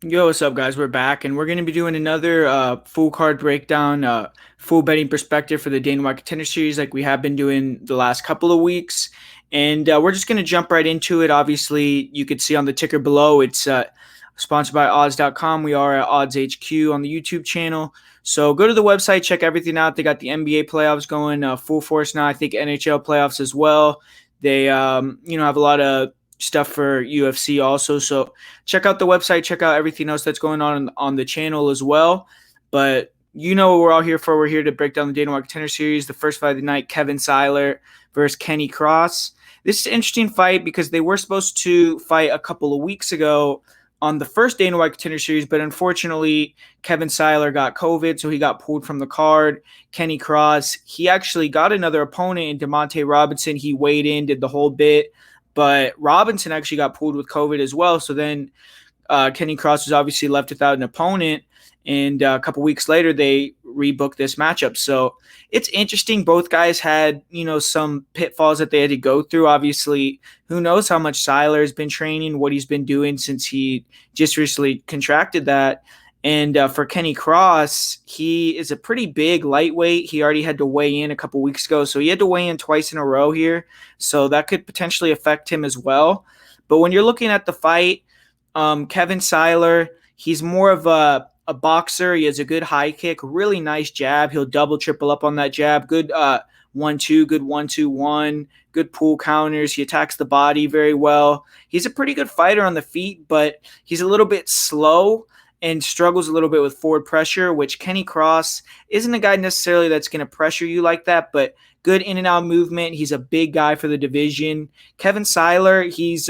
Yo, what's up, guys? We're back, and we're going to be doing another full card breakdown, full betting perspective for the Dana White Contender Series, like we have been doing the last couple of weeks. And we're just going to jump right into it. Obviously, you could see on the ticker below, it's sponsored by odds.com. We are at Odds HQ on the YouTube channel. So go to the website, check everything out. They got the NBA playoffs going full force now. I think NHL playoffs as well. They, have a lot of stuff for UFC also. So check out the website, check out everything else that's going on the channel as well. But you know what we're all here for. We're here to break down the Dana White Contender Series. The first fight of the night, Kevin Seiler versus Kenny Cross. This is an interesting fight because they were supposed to fight a couple of weeks ago on the first Dana White Contender Series, but unfortunately, Kevin Seiler got COVID, so he got pulled from the card. Kenny Cross, he actually got another opponent in Demonte Robinson. He weighed in, did the whole bit, but Robinson actually got pulled with COVID as well. So then Kenny Cross was obviously left without an opponent. And a couple weeks later, they rebooked this matchup. So it's interesting. Both guys had, some pitfalls that they had to go through. Obviously, who knows how much Seiler has been training, what he's been doing since he just recently contracted that. And for Kenny Cross, he is a pretty big lightweight. He already had to weigh in a couple weeks ago. So he had to weigh in twice in a row here. So that could potentially affect him as well. But when you're looking at the fight, Kevin Seiler, he's more of a boxer. He has a good high kick, really nice jab. He'll double, triple up on that jab. Good 1-2, good 1-2-1, good pull counters. He attacks the body very well. He's a pretty good fighter on the feet, but he's a little bit slow and struggles a little bit with forward pressure, which Kenny Cross isn't a guy necessarily that's going to pressure you like that, but good in and out movement. He's a big guy for the division. Kevin Seiler, he's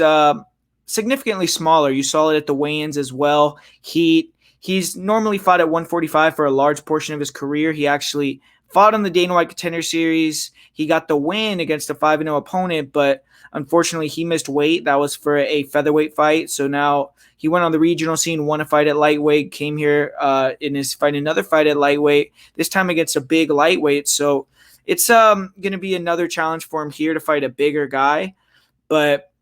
significantly smaller. You saw it at the weigh-ins as well. He's normally fought at 145 for a large portion of his career. He actually fought on the Dana White Contender Series. He got the win against a 5-0 opponent, but unfortunately he missed weight. That was for a featherweight fight. So now he went on the regional scene, won a fight at lightweight, came here in his fight, another fight at lightweight, this time against a big lightweight. So it's going to be another challenge for him here to fight a bigger guy. But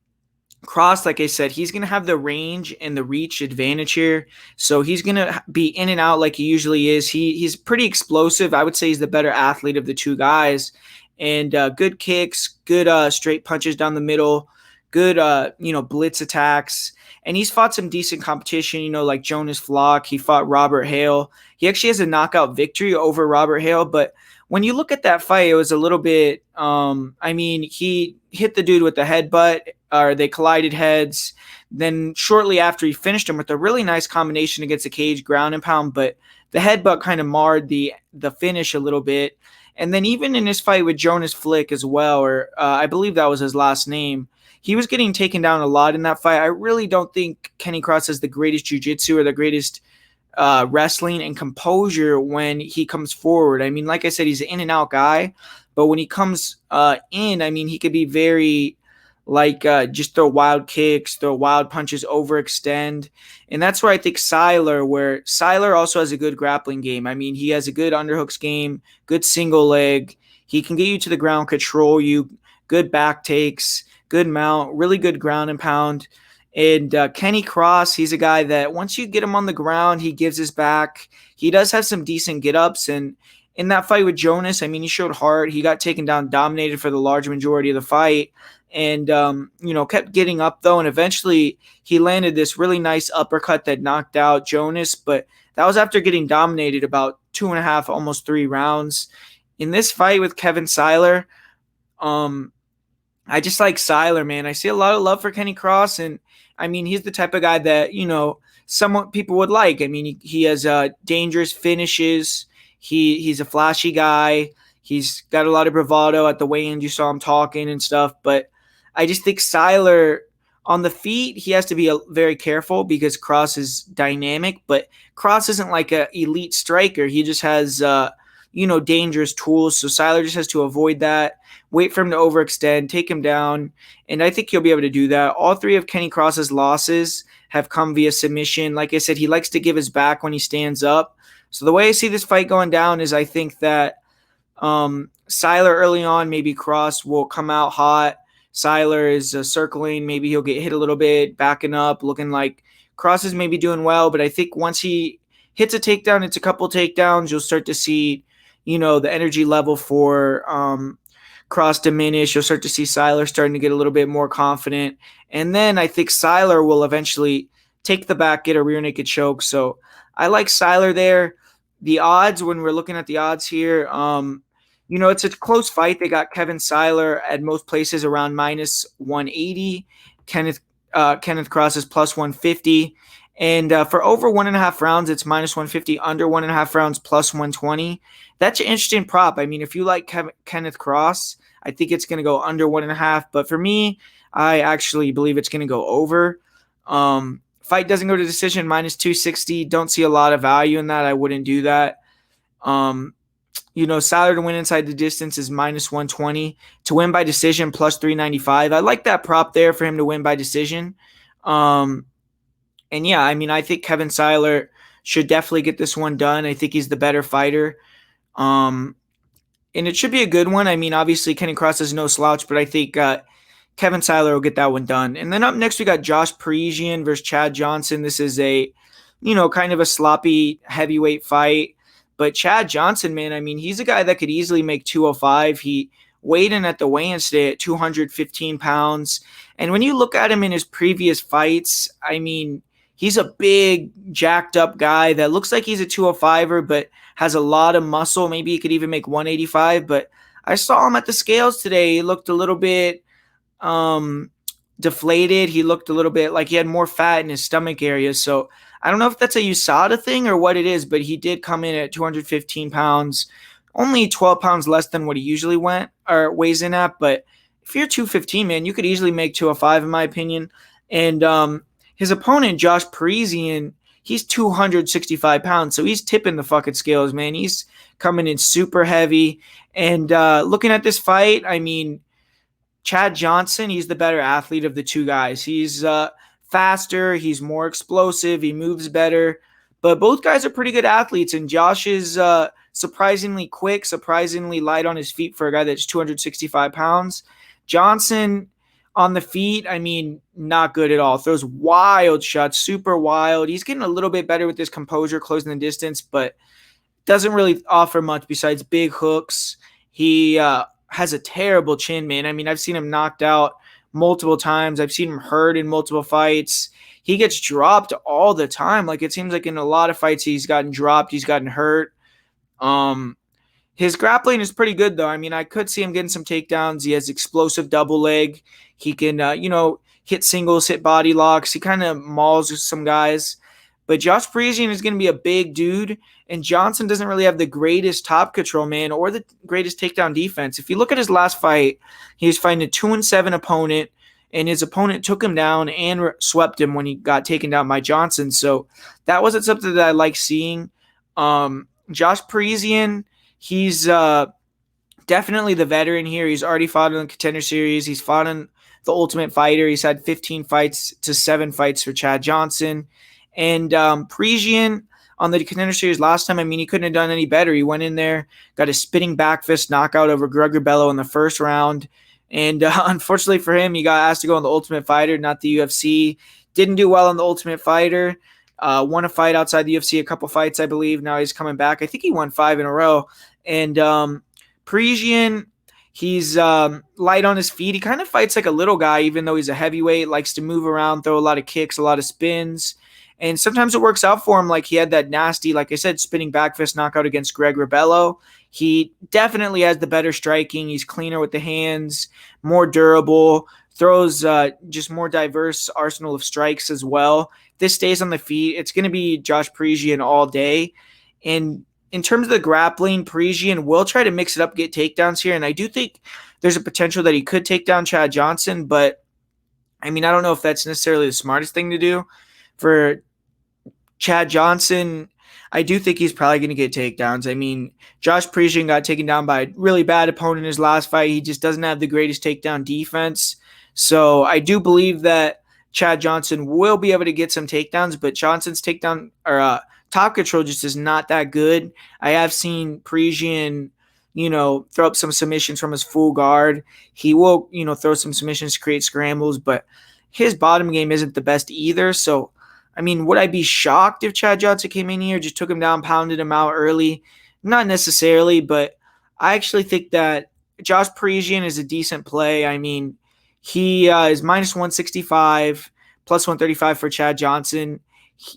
Cross, like I said, he's going to have the range and the reach advantage here. So he's going to be in and out like he usually is. He's pretty explosive. I would say he's the better athlete of the two guys. And good kicks, good straight punches down the middle, good, blitz attacks. And he's fought some decent competition, like Jonas Flock. He fought Robert Hale. He actually has a knockout victory over Robert Hale, but when you look at that fight, it was a little bit, he hit the dude with the headbutt, or they collided heads. Then shortly after, he finished him with a really nice combination against the cage, ground and pound, but the headbutt kind of marred the finish a little bit. And then even in his fight with Jonas Flick as well, or I believe that was his last name, he was getting taken down a lot in that fight. I really don't think Kenny Cross has the greatest jiu-jitsu or the greatest wrestling and composure when he comes forward. I mean, like I said, he's an in and out guy, but when he comes in, I mean, he could be very just throw wild kicks, throw wild punches, overextend. And that's where I think where Seiler also has a good grappling game. I mean, he has a good underhooks game, good single leg. He can get you to the ground, control you, good back takes, good mount, really good ground and pound. And Kenny Cross, he's a guy that once you get him on the ground, he gives his back. He does have some decent get-ups. And in that fight with Jonas, I mean, he showed heart. He got taken down, dominated for the large majority of the fight. And, kept getting up, though. And eventually he landed this really nice uppercut that knocked out Jonas. But that was after getting dominated about 2.5, almost 3 rounds. In this fight with Kevin Seiler, I just like Seiler, man. I see a lot of love for Kenny Cross, and I mean, he's the type of guy that, somewhat people would like. I mean, he has dangerous finishes. He's a flashy guy. He's got a lot of bravado at the weigh-in. You saw him talking and stuff, but I just think Seiler on the feet, he has to be very careful because Cross is dynamic, but Cross isn't like an elite striker. He just has, dangerous tools. So Seiler just has to avoid that, wait for him to overextend, take him down, and I think he'll be able to do that. All 3 of Kenny Cross's losses have come via submission. Like I said, he likes to give his back when he stands up. So the way I see this fight going down is I think that Seiler early on, maybe Cross will come out hot. Seiler is circling. Maybe he'll get hit a little bit, backing up, looking like Cross is maybe doing well, but I think once he hits a takedown, it's a couple takedowns, you'll start to see, the energy level for Cross diminish. You'll start to see Seiler starting to get a little bit more confident. And then I think Seiler will eventually take the back, get a rear naked choke. So I like Seiler there. The odds, when we're looking at the odds here, it's a close fight. They got Kevin Seiler at most places around minus 180. Kenneth Cross is plus 150. And for over 1.5 rounds, it's minus 150. Under 1.5 rounds, plus 120. That's an interesting prop. I mean, if you like Kenneth Cross, I think it's going to go under 1.5. But for me, I actually believe it's going to go over. Fight doesn't go to decision, minus 260. Don't see a lot of value in that. I wouldn't do that. Seiler to win inside the distance is minus 120. To win by decision, plus 395. I like that prop there for him to win by decision. And yeah, I mean, I think Kevin Seiler should definitely get this one done. I think he's the better fighter. And it should be a good one. I mean, obviously, Kenny Cross is no slouch, but I think Kevin Seiler will get that one done. And then up next, we got Josh Parisian versus Chad Johnson. This is a, kind of a sloppy heavyweight fight. But Chad Johnson, man, I mean, he's a guy that could easily make 205. He weighed in at the weigh-in today at 215 pounds. And when you look at him in his previous fights, I mean, he's a big, jacked up guy that looks like he's a 205er, but has a lot of muscle. Maybe he could even make 185. But I saw him at the scales today. He looked a little bit deflated. He looked a little bit like he had more fat in his stomach area. So I don't know if that's a USADA thing or what it is, but he did come in at 215 pounds, only 12 pounds less than what he usually weighs in at. But if you're 215, man, you could easily make 205 in my opinion. And his opponent, Josh Parisian, he's 265 pounds. So he's tipping the fucking scales, man. He's coming in super heavy. And looking at this fight, I mean, Chad Johnson, he's the better athlete of the two guys. He's faster, he's more explosive, he moves better. But both guys are pretty good athletes, and Josh is surprisingly quick, surprisingly light on his feet for a guy that's 265 pounds. Johnson on the feet, I mean, not good at all. Throws wild shots, super wild. He's getting a little bit better with his composure, closing the distance, but doesn't really offer much besides big hooks. He has a terrible chin, man. I mean, I've seen him knocked out multiple times. I've seen him hurt in multiple fights. He gets dropped all the time. Like, it seems like in a lot of fights he's gotten dropped, he's gotten hurt. His grappling is pretty good, though. I mean, I could see him getting some takedowns. He has explosive double leg. He can, hit singles, hit body locks. He kind of mauls some guys. But Josh Parisian is going to be a big dude, and Johnson doesn't really have the greatest top control, man, or the greatest takedown defense. If you look at his last fight, he was fighting a 2-7 opponent, and his opponent took him down and swept him when he got taken down by Johnson. So that wasn't something that I like seeing. Josh Parisian, he's definitely the veteran here. He's already fought in the Contender Series. He's fought in the Ultimate Fighter. He's had 15 fights to 7 fights for Chad Johnson. And Parisian on the Contender Series last time, I mean, he couldn't have done any better. He went in there, got a spinning back fist knockout over Gregor Bello in the first round. And unfortunately for him, he got asked to go on the Ultimate Fighter, not the UFC. Didn't do well on the Ultimate Fighter. Won a fight outside the UFC, a couple fights, I believe. Now he's coming back. I think he won 5 in a row. And Parisian, he's light on his feet. He kind of fights like a little guy, even though he's a heavyweight, likes to move around, throw a lot of kicks, a lot of spins. And sometimes it works out for him. Like, he had that nasty, like I said, spinning back fist knockout against Greg Rebello. He definitely has the better striking. He's cleaner with the hands, more durable, throws just more diverse arsenal of strikes as well. If this stays on the feet, it's going to be Josh Parisian all day. And in terms of the grappling, Parisian will try to mix it up, get takedowns here. And I do think there's a potential that he could take down Chad Johnson. But, I mean, I don't know if that's necessarily the smartest thing to do. For Chad Johnson, I do think he's probably going to get takedowns. I mean, Josh Parisian got taken down by a really bad opponent in his last fight. He just doesn't have the greatest takedown defense. So I do believe that Chad Johnson will be able to get some takedowns, but Johnson's takedown or top control just is not that good. I have seen Parisian, throw up some submissions from his full guard. He will, throw some submissions to create scrambles, but his bottom game isn't the best either. So I mean, would I be shocked if Chad Johnson came in here, just took him down, pounded him out early? Not necessarily, but I actually think that Josh Parisian is a decent play. I mean, he is minus 165, plus 135 for Chad Johnson.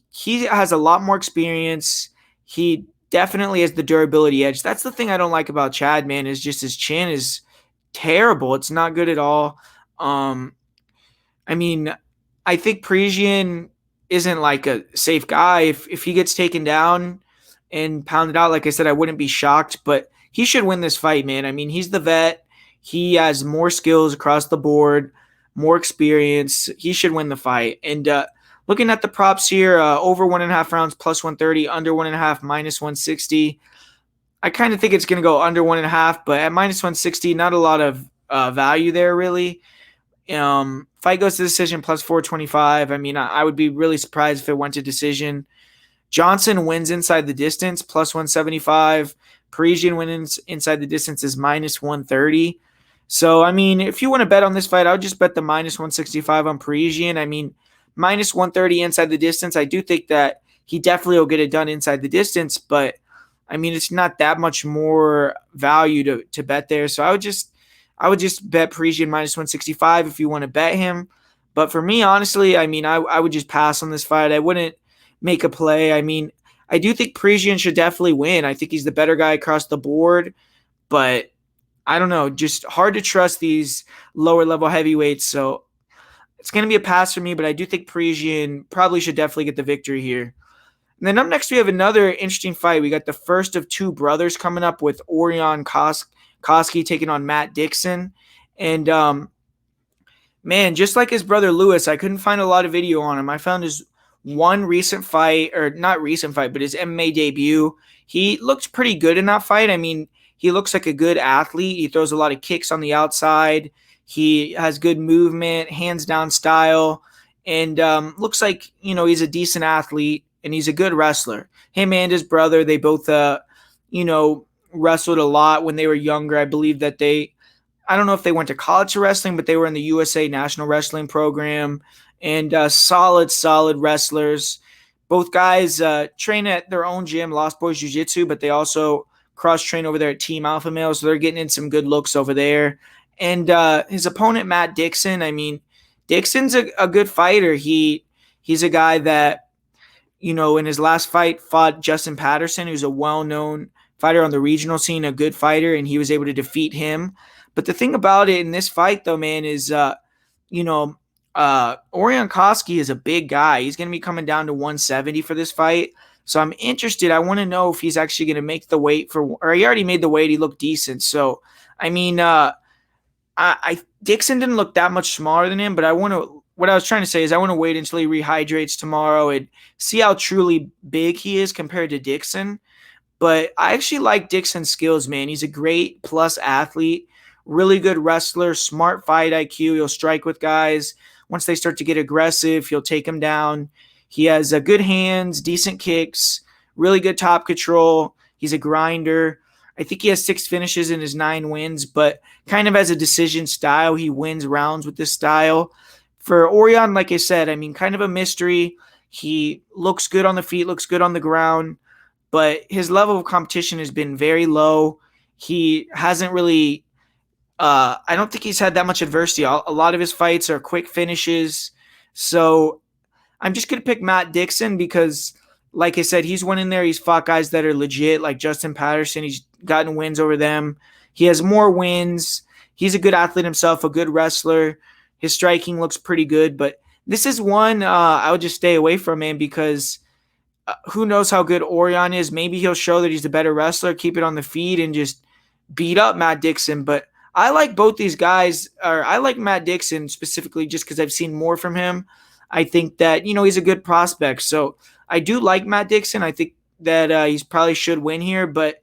He has a lot more experience. He definitely has the durability edge. That's the thing I don't like about Chad, man, is just his chin is terrible. It's not good at all. Um, I mean, I think Parisian isn't like a safe guy. If he gets taken down and pounded out, like I said, I wouldn't be shocked, but he should win this fight, man. I mean, he's the vet. He has more skills across the board, more experience. He should win the fight. And looking at the props here, over 1.5 rounds plus 130, under 1.5 minus 160. I kind of think it's going to go under 1.5, but at minus 160, not a lot of value there, really. Fight goes to decision plus 425. I mean, I would be really surprised if it went to decision. Johnson wins inside the distance plus 175. Parisian wins inside the distance is minus 130. So, I mean, if you want to bet on this fight, I would just bet the minus 165 on Parisian. I mean, minus 130 inside the distance. I do think that he definitely will get it done inside the distance, but I mean, it's not that much more value to bet there. So I would just bet Parisian minus 165 if you want to bet him. But for me, honestly, I mean, I would just pass on this fight. I wouldn't make a play. I mean, I do think Parisian should definitely win. I think he's the better guy across the board. But I don't know, just hard to trust these lower level heavyweights. So it's going to be a pass for me, but I do think Parisian probably should definitely get the victory here. And then up next, we have another interesting fight. We got the first of two brothers coming up with Orion Koskovsky taking on Matt Dixon. And, man, just like his brother Lewis, I couldn't find a lot of video on him. I found his one recent fight, or not recent fight, but his MMA debut. He looked pretty good in that fight. I mean, he looks like a good athlete. He throws a lot of kicks on the outside. He has good movement, hands down style, and looks like, he's a decent athlete. And he's a good wrestler. Him and his brother, they both, wrestled a lot when they were younger. I believe that I don't know if they went to college for wrestling, but they were in the USA National Wrestling Program. And solid wrestlers. Both guys train at their own gym, Lost Boys Jiu-Jitsu, but they also cross-train over there at Team Alpha Male, so they're getting in some good looks over there. And his opponent, Matt Dixon, I mean, Dixon's a good fighter. He's a guy that, in his last fight, fought Justin Patterson, who's a well-known fighter on the regional scene, a good fighter, and he was able to defeat him. But the thing about it in this fight, though, man, is, Orion Koskovsky is a big guy. He's going to be coming down to 170 for this fight. So I'm interested. I want to know if he's actually going to make the weight or he already made the weight. He looked decent. So, I mean, Dixon didn't look that much smaller than him, but what I was trying to say is I want to wait until he rehydrates tomorrow and see how truly big he is compared to Dixon. But I actually like Dixon's skills, man. He's a great plus athlete, really good wrestler, smart fight IQ. He'll strike with guys. Once they start to get aggressive, he'll take them down. He has good hands, decent kicks, really good top control. He's a grinder. I think he has 6 finishes in his 9 wins, but kind of as a decision style, he wins rounds with this style. For Orion, like I said, I mean, kind of a mystery. He looks good on the feet, looks good on the ground, but his level of competition has been very low. He hasn't really, I don't think he's had that much adversity. A lot of his fights are quick finishes. So I'm just going to pick Matt Dixon because, like I said, he's went in there. He's fought guys that are legit, like Justin Patterson. He's gotten wins over them. He has more wins. He's a good athlete himself, a good wrestler. His striking looks pretty good, but this is one I would just stay away from, man, because who knows how good Orion is. Maybe he'll show that he's the better wrestler, keep it on the feet, and just beat up Matt Dixon. But I like both these guys, or I like Matt Dixon specifically just because I've seen more from him. I think that, he's a good prospect. So I do like Matt Dixon. I think that he probably should win here, but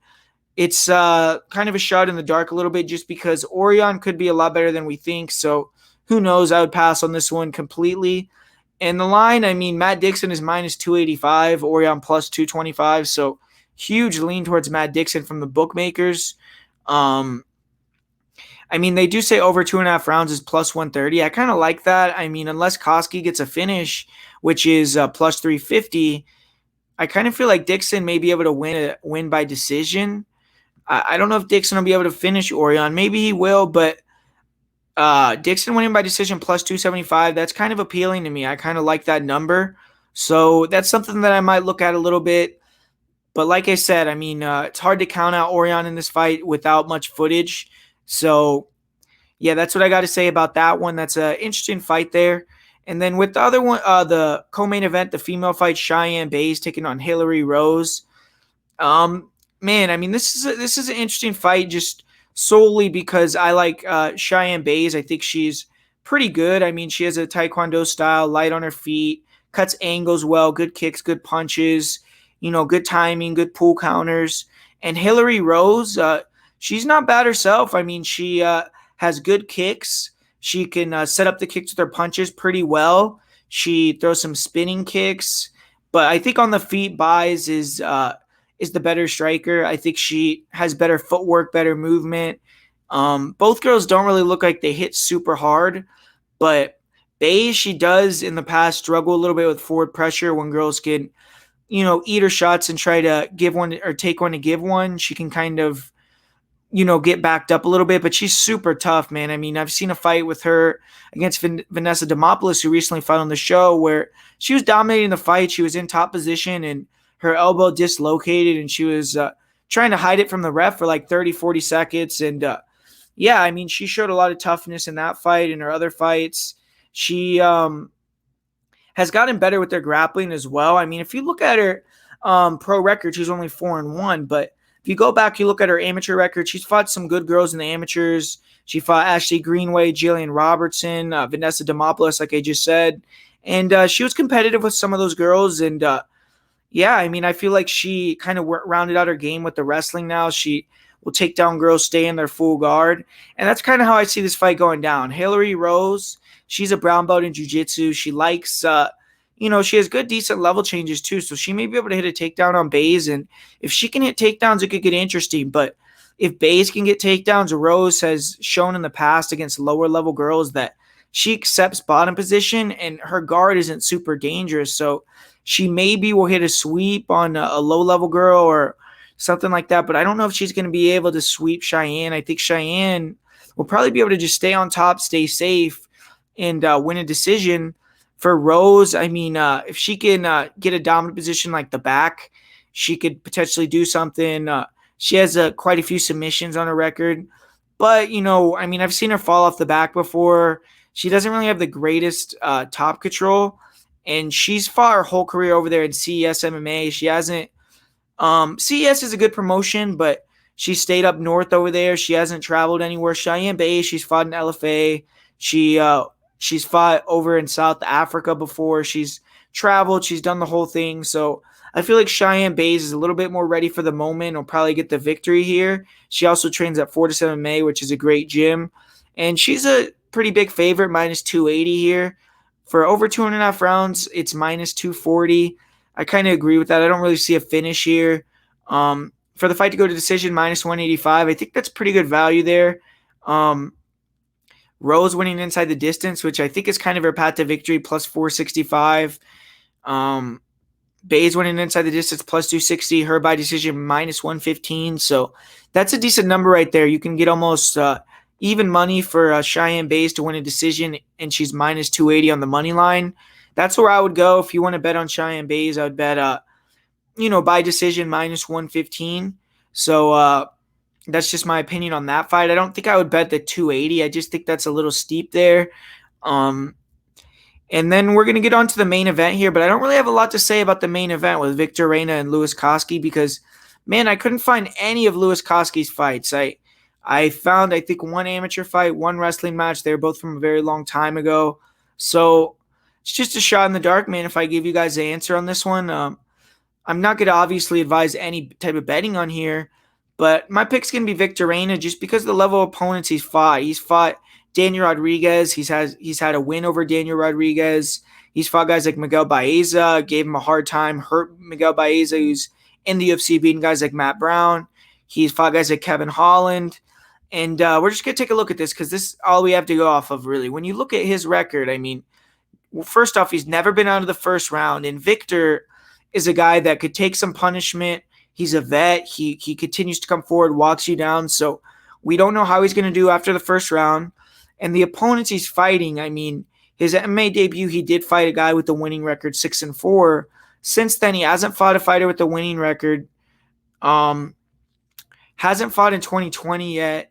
it's kind of a shot in the dark a little bit just because Orion could be a lot better than we think. So who knows? I would pass on this one completely. And the line, I mean, Matt Dixon is minus 285, Orion plus 225. So huge lean towards Matt Dixon from the bookmakers. I mean, they do say over 2.5 rounds is plus 130. I kind of like that. I mean, unless Koski gets a finish, which is plus 350. I kind of feel like Dixon may be able to win by decision. I don't know if Dixon will be able to finish Orion. Maybe he will, but Dixon winning by decision plus 275, that's kind of appealing to me. I kind of like that number. So that's something that I might look at a little bit. But like I said, I mean, it's hard to count out Orion in this fight without much footage. So, yeah, that's what I got to say about that one. That's an interesting fight there. And then with the other one, the co-main event, the female fight, Cheyenne Bays taking on Hillary Rose. Man, I mean, this is an interesting fight just solely because I like Cheyenne Bays. I think she's pretty good. I mean, she has a Taekwondo style, light on her feet, cuts angles well, good kicks, good punches, good timing, good pull counters. And Hillary Rose, she's not bad herself. I mean, she has good kicks. She can set up the kicks with her punches pretty well. She throws some spinning kicks, but I think on the feet, Baez is the better striker. I think she has better footwork, better movement. Both girls don't really look like they hit super hard, but Bays, she does in the past struggle a little bit with forward pressure when girls can, eat her shots and try to give one or take one to give one. She can kind of, get backed up a little bit, but she's super tough, man. I mean, I've seen a fight with her against Vanessa Demopoulos, who recently fought on the show, where she was dominating the fight. She was in top position and her elbow dislocated, and she was trying to hide it from the ref for like 30, 40 seconds. And yeah, I mean, she showed a lot of toughness in that fight and her other fights. She has gotten better with their grappling as well. I mean, if you look at her pro record, she's only 4-1, but if you go back, you look at her amateur record, she's fought some good girls in the amateurs. She fought Ashley Greenway, Jillian Robertson, Vanessa Demopoulos, like I just said. And she was competitive with some of those girls. And yeah, I mean, I feel like she kind of rounded out her game with the wrestling now. She will take down girls, stay in their full guard. And that's kind of how I see this fight going down. Hillary Rose, she's a brown belt in jiu-jitsu. She likes she has good, decent level changes too. So she may be able to hit a takedown on Bays. And if she can hit takedowns, it could get interesting. But if Bays can get takedowns, Rose has shown in the past against lower level girls that she accepts bottom position and her guard isn't super dangerous. So she maybe will hit a sweep on a low level girl or something like that. But I don't know if she's going to be able to sweep Cheyenne. I think Cheyenne will probably be able to just stay on top, stay safe, and win a decision. For Rose, I mean, if she can get a dominant position like the back, she could potentially do something. She has quite a few submissions on her record. But, I mean, I've seen her fall off the back before. She doesn't really have the greatest top control. And she's fought her whole career over there in CES MMA. She hasn't CES is a good promotion, but she stayed up north over there. She hasn't traveled anywhere. Cheyenne Bay, she's fought in LFA. She's fought over in South Africa before. She's traveled. She's done the whole thing. So I feel like Cheyenne Bays is a little bit more ready for the moment. Will probably get the victory here. She also trains at 47 May, which is a great gym. And she's a pretty big favorite, minus 280 here. For over 2.5 rounds, it's minus 240. I kind of agree with that. I don't really see a finish here. For the fight to go to decision, minus 185. I think that's pretty good value there. Rose winning inside the distance, which I think is kind of her path to victory, plus 465. Bays winning inside the distance, plus 260. Her by decision, minus 115. So that's a decent number right there. You can get almost even money for Cheyenne Bays to win a decision, and she's minus 280 on the money line. That's where I would go. If you want to bet on Cheyenne Bays, I would bet, by decision, minus 115. So, that's just my opinion on that fight. I don't think I would bet the 280. I just think that's a little steep there. And then we're going to get on to the main event here, but I don't really have a lot to say about the main event with Victor Reina and Louiskoski because, man, I couldn't find any of Louiskoski's fights. I found, I think, one amateur fight, one wrestling match. They were both from a very long time ago. So it's just a shot in the dark, man, if I give you guys the answer on this one. I'm not going to obviously advise any type of betting on here, but my pick's going to be Victor Reina just because of the level of opponents he's fought. He's fought Daniel Rodriguez. He's had a win over Daniel Rodriguez. He's fought guys like Miguel Baeza, gave him a hard time, hurt Miguel Baeza, who's in the UFC, beating guys like Matt Brown. He's fought guys like Kevin Holland. And we're just going to take a look at this because this is all we have to go off of, really. When you look at his record, I mean, well, first off, he's never been out of the first round, and Victor is a guy that could take some punishment. He's a vet. He continues to come forward, walks you down. So we don't know how he's going to do after the first round. And the opponents he's fighting, I mean, his MMA debut, he did fight a guy with the winning record 6-4. Since then, he hasn't fought a fighter with the winning record. Hasn't fought in 2020 yet.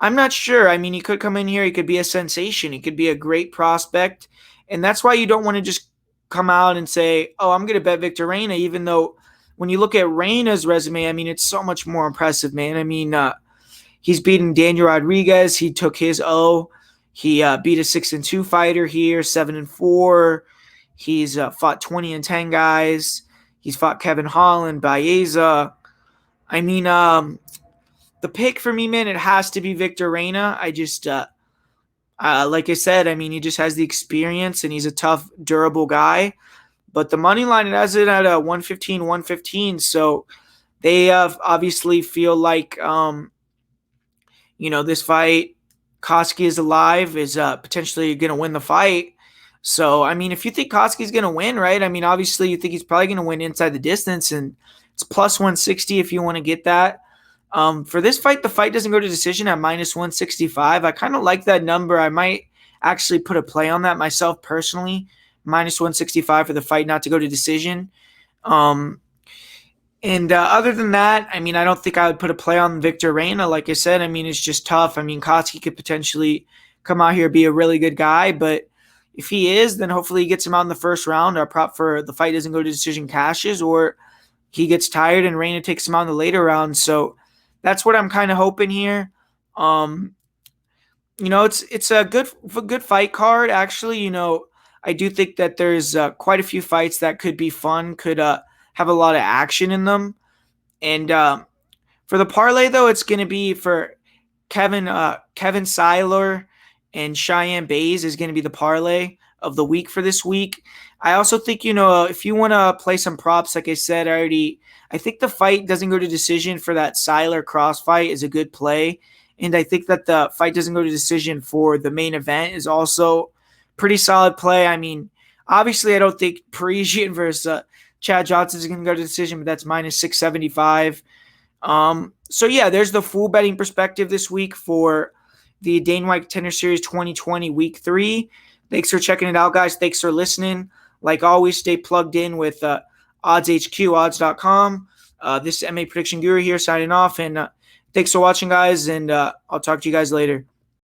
I'm not sure. I mean, he could come in here. He could be a sensation. He could be a great prospect. And that's why you don't want to just come out and say, oh, I'm going to bet Victor Reina, even though when you look at Reina's resume, I mean, it's so much more impressive, man. I mean, he's beaten Daniel Rodriguez. He took his O. He beat a 6-2 fighter here, 7-4. He's fought 20-10 guys. He's fought Kevin Holland, Baeza. I mean, the pick for me, man, it has to be Victor Reina. I just, like I said, I mean, he just has the experience and he's a tough, durable guy. But the money line, it has it at 115, 115. So they obviously feel like, this fight, Koskovsky is alive, is potentially going to win the fight. So, I mean, if you think Koskovsky is going to win, right? I mean, obviously you think he's probably going to win inside the distance, and it's plus 160 if you want to get that. For this fight, the fight doesn't go to decision at minus 165. I kind of like that number. I might actually put a play on that myself personally. Minus 165 for the fight not to go to decision. Other than that, I mean, I don't think I would put a play on Victor Reina. Like I said, I mean, it's just tough. I mean, Koskovsky could potentially come out here, be a really good guy, but if he is, then hopefully he gets him out in the first round. Our prop for the fight doesn't go to decision cashes, or he gets tired and Reina takes him out in the later rounds. So that's what I'm kind of hoping here. It's a good fight card, actually. I do think that there's quite a few fights that could be fun, could have a lot of action in them. And for the parlay, though, it's going to be for Kevin Seiler and Cheyenne Bays is going to be the parlay of the week for this week. I also think, if you want to play some props, like I said already, I think the fight doesn't go to decision for that Seiler cross fight is a good play. And I think that the fight doesn't go to decision for the main event is also pretty solid play. I mean, obviously, I don't think Parisian versus Chad Johnson is going to go to decision, but that's minus 675. So, yeah, there's the full betting perspective this week for the Dana White Contender Series 2020 Week 3. Thanks for checking it out, guys. Thanks for listening. Like always, stay plugged in with OddsHQ, odds.com. This is MMA Prediction Guru here signing off, and thanks for watching, guys, and I'll talk to you guys later.